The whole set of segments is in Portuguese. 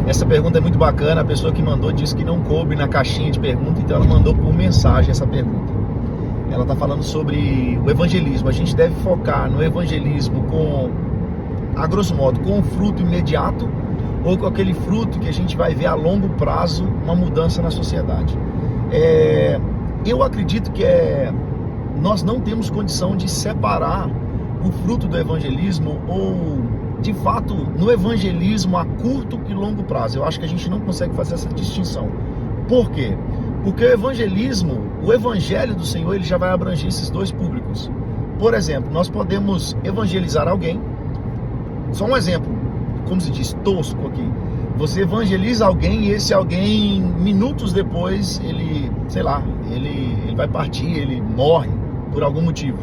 Essa pergunta é muito bacana. A pessoa que mandou disse que não coube na caixinha de pergunta, então ela mandou por mensagem essa pergunta. Ela está falando sobre o evangelismo. A gente deve focar no evangelismo com, a grosso modo, com um fruto imediato ou com aquele fruto que a gente vai ver a longo prazo uma mudança na sociedade. Eu acredito que nós não temos condição de separar o fruto do evangelismo ou, de fato, no evangelismo a curto e longo prazo. Eu acho que a gente não consegue fazer essa distinção. Por quê? Porque o evangelismo, o evangelho do Senhor, ele já vai abranger esses dois públicos. Por exemplo, nós podemos evangelizar alguém. Só um exemplo, como se diz, tosco aqui. Você evangeliza alguém e esse alguém, minutos depois, ele vai partir, ele morre por algum motivo.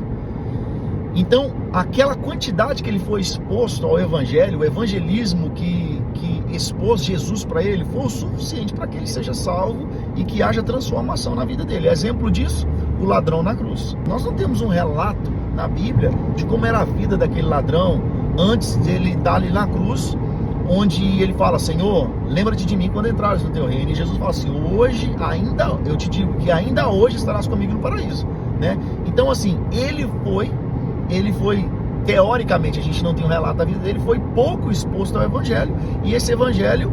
Então, aquela quantidade que ele foi exposto ao evangelho, o evangelismo que expôs Jesus para ele, foi o suficiente para que ele seja salvo e que haja transformação na vida dele. Exemplo disso, o ladrão na cruz. Nós não temos um relato na Bíblia de como era a vida daquele ladrão antes dele estar ali na cruz, onde ele fala: Senhor, lembra-te de mim quando entrares no teu reino. E Jesus fala assim: hoje ainda, eu te digo que ainda hoje estarás comigo no paraíso, né? Então, assim, ele foi, teoricamente, a gente não tem um relato da vida dele, foi pouco exposto ao evangelho, e esse evangelho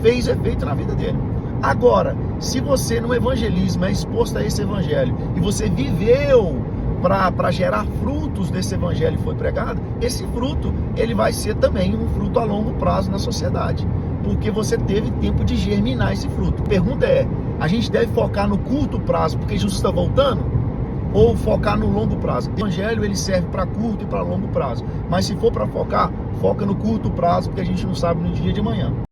fez efeito na vida dele. Agora, se você no evangelismo é exposto a esse evangelho, e você viveu para gerar frutos desse evangelho que foi pregado, esse fruto, ele vai ser também um fruto a longo prazo na sociedade, porque você teve tempo de germinar esse fruto. A pergunta é: a gente deve focar no curto prazo porque Jesus está voltando? Ou focar no longo prazo? O evangelho, ele serve para curto e para longo prazo, mas se for para focar, foca no curto prazo, porque a gente não sabe no dia de amanhã.